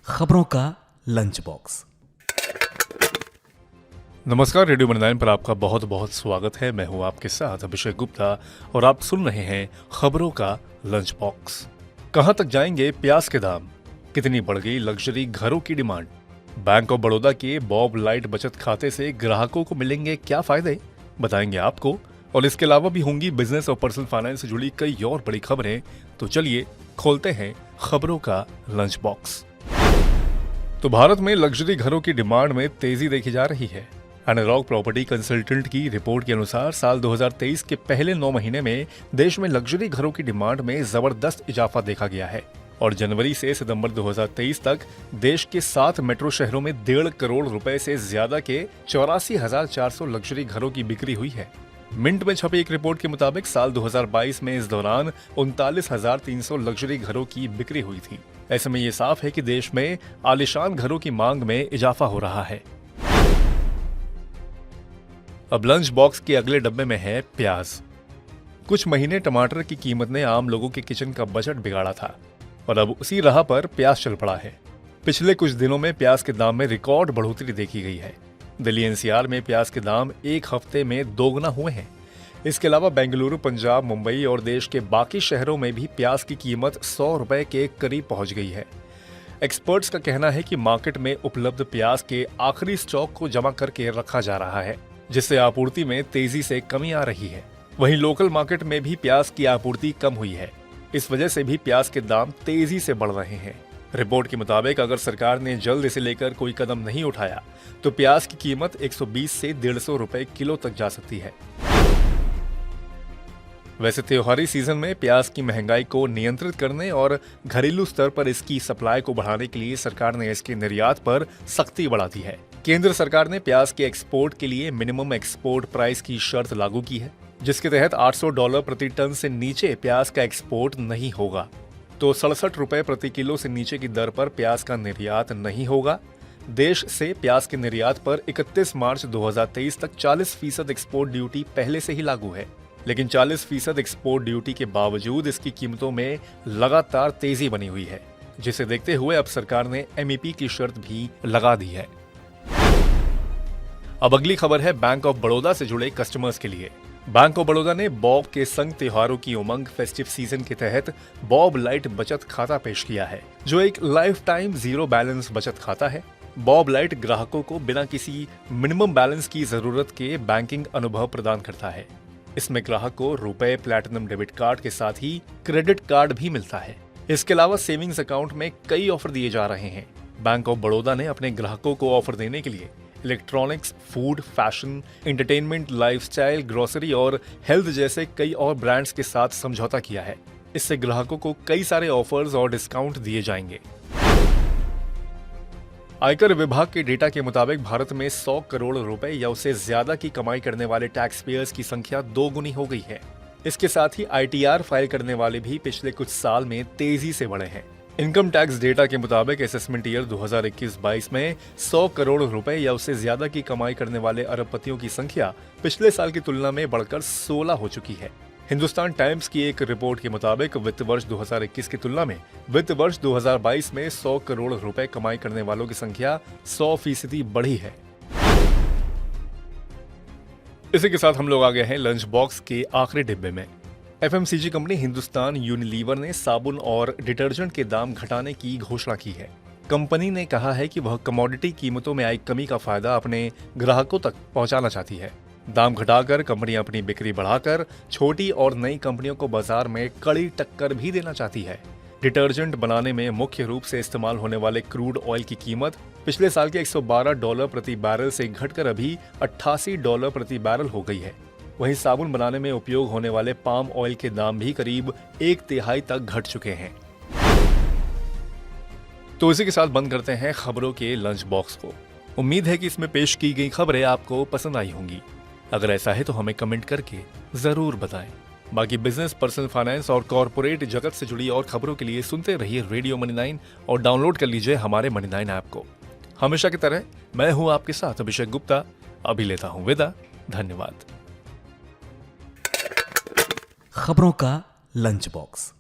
खबरों का lunch box. नमस्कार, रेडियो मनोनयन पर आपका बहुत बहुत स्वागत है। मैं हूं आपके साथ अभिषेक गुप्ता और आप सुन रहे हैं खबरों का लंच बॉक्स। कहां तक जाएंगे प्याज के दाम, कितनी बढ़ गई लग्जरी घरों की डिमांड, बैंक ऑफ बड़ौदा के बॉब लाइट बचत खाते से ग्राहकों को मिलेंगे क्या फायदे, बताएंगे आपको। और इसके अलावा भी होंगी बिजनेस और पर्सनल फाइनेंस से जुड़ी कई और बड़ी खबरें। तो चलिए खोलते हैं खबरों का लंच बॉक्स। तो भारत में लग्जरी घरों की डिमांड में तेजी देखी जा रही है। एनालॉग प्रॉपर्टी कंसल्टेंट की रिपोर्ट के अनुसार साल 2023 के पहले 9 महीने में देश में लग्जरी घरों की डिमांड में जबरदस्त इजाफा देखा गया है और जनवरी से सितंबर 2023 तक देश के 7 मेट्रो शहरों में 1.5 करोड़ रुपए से ज्यादा के 84,400 लग्जरी घरों की बिक्री हुई है। मिंट में छपी एक रिपोर्ट के मुताबिक साल 2022 में इस दौरान 39,300 लग्जरी घरों की बिक्री हुई थी। ऐसे में ये साफ है कि देश में आलीशान घरों की मांग में इजाफा हो रहा है। अब लंच बॉक्स के अगले डब्बे में है प्याज। कुछ महीने टमाटर की कीमत ने आम लोगों के किचन का बजट बिगाड़ा था और अब उसी राह पर प्याज चल पड़ा है। पिछले कुछ दिनों में प्याज के दाम में रिकॉर्ड बढ़ोतरी देखी गई है। दिल्ली एनसीआर में प्याज के दाम एक हफ्ते में दोगुना हुए हैं। इसके अलावा बेंगलुरु, पंजाब, मुंबई और देश के बाकी शहरों में भी प्याज की कीमत 100 रुपए के करीब पहुंच गई है। एक्सपर्ट्स का कहना है कि मार्केट में उपलब्ध प्याज के आखिरी स्टॉक को जमा करके रखा जा रहा है, जिससे आपूर्ति में तेजी से कमी आ रही है। वहीं लोकल मार्केट में भी प्याज की आपूर्ति कम हुई है। इस वजह से भी प्याज के दाम तेजी से बढ़ रहे हैं। रिपोर्ट के मुताबिक अगर सरकार ने जल्द इसे लेकर कोई कदम नहीं उठाया तो प्याज की कीमत 120 से 150 रुपए किलो तक जा सकती है। वैसे त्योहारी सीजन में प्याज की महंगाई को नियंत्रित करने और घरेलू स्तर पर इसकी सप्लाई को बढ़ाने के लिए सरकार ने इसके निर्यात पर सख्ती बढ़ा दी है। केंद्र सरकार ने प्याज के एक्सपोर्ट के लिए मिनिमम एक्सपोर्ट प्राइस की शर्त लागू की है, जिसके तहत $800 प्रति टन से नीचे प्याज का एक्सपोर्ट नहीं होगा। तो 67 रुपए प्रति किलो से नीचे की दर पर प्याज का निर्यात नहीं होगा। देश से प्याज के निर्यात पर 31 मार्च 2023 तक 40% एक्सपोर्ट ड्यूटी पहले से ही लागू है, लेकिन 40% एक्सपोर्ट ड्यूटी के बावजूद इसकी कीमतों में लगातार तेजी बनी हुई है, जिसे देखते हुए अब सरकार ने एमईपी की शर्त भी लगा दी है। अब अगली खबर है बैंक ऑफ बड़ौदा से जुड़े कस्टमर्स के लिए। बैंक ऑफ बड़ौदा ने बॉब के संग त्योहारों की उमंग फेस्टिव सीजन के तहत बॉब लाइट बचत खाता पेश किया है, जो एक लाइफ टाइम जीरो बैलेंस बचत खाता है। बॉब लाइट ग्राहकों को बिना किसी मिनिमम बैलेंस की जरूरत के बैंकिंग अनुभव प्रदान करता है। इसमें ग्राहक को रुपए प्लैटिनम डेबिट कार्ड के साथ ही क्रेडिट कार्ड भी मिलता है। इसके अलावा सेविंग्स अकाउंट में कई ऑफर दिए जा रहे हैं। बैंक ऑफ बड़ौदा ने अपने ग्राहकों को ऑफर देने के लिए electronics, food, fashion, entertainment, lifestyle, grocery और हेल्थ जैसे कई और ब्रांड्स के साथ समझौता किया है। इससे ग्राहकों को कई सारे ऑफर्स और डिस्काउंट दिए जाएंगे। आयकर विभाग के डेटा के मुताबिक भारत में 100 करोड़ रुपए या उससे ज्यादा की कमाई करने वाले टैक्स पेयर्स की संख्या दोगुनी हो गई है। इसके साथ ही आईटीआर फाइल करने वाले भी पिछले कुछ साल में तेजी से बढ़े हैं। इनकम टैक्स डेटा के मुताबिक असेसमेंट ईयर 2021-22 में 100 करोड़ रुपए या उससे ज्यादा की कमाई करने वाले अरबपतियों की संख्या पिछले साल की तुलना में बढ़कर 16 हो चुकी है। हिंदुस्तान टाइम्स की एक रिपोर्ट के मुताबिक वित्त वर्ष 2021 की तुलना में वित्त वर्ष 2022 में 100 करोड़ रुपए कमाई करने वालों की संख्या 100% बढ़ी है। इसी के साथ हम लोग आ गए हैं लंच बॉक्स के आखिरी डिब्बे में। एफएमसीजी कंपनी हिंदुस्तान यूनिलीवर ने साबुन और डिटर्जेंट के दाम घटाने की घोषणा की है। कंपनी ने कहा है कि वह कमोडिटी कीमतों में आई कमी का फायदा अपने ग्राहकों तक पहुंचाना चाहती है। दाम घटाकर कंपनी अपनी बिक्री बढ़ाकर छोटी और नई कंपनियों को बाजार में कड़ी टक्कर भी देना चाहती है। डिटर्जेंट बनाने में मुख्य रूप से इस्तेमाल होने वाले क्रूड ऑयल की कीमत पिछले साल के $112 प्रति बैरल से घटकर अभी $88 प्रति बैरल हो गई है। वहीं साबुन बनाने में उपयोग होने वाले पाम ऑयल के दाम भी करीब 1/3 तक घट चुके हैं। तो इसी के साथ बंद करते हैं खबरों के लंच बॉक्स को। उम्मीद है कि इसमें पेश की गई खबरें आपको पसंद आई होंगी। अगर ऐसा है तो हमें कमेंट करके जरूर बताएं। बाकी बिजनेस, पर्सनल फाइनेंस और कॉर्पोरेट जगत से जुड़ी और खबरों के लिए सुनते रहिए रेडियो मनी 9 और डाउनलोड कर लीजिए हमारे मनी 9 ऐप को। हमेशा की तरह मैं हूं आपके साथ अभिषेक गुप्ता। अभी लेता हूं विदा। धन्यवाद। खबरों का लंच बॉक्स।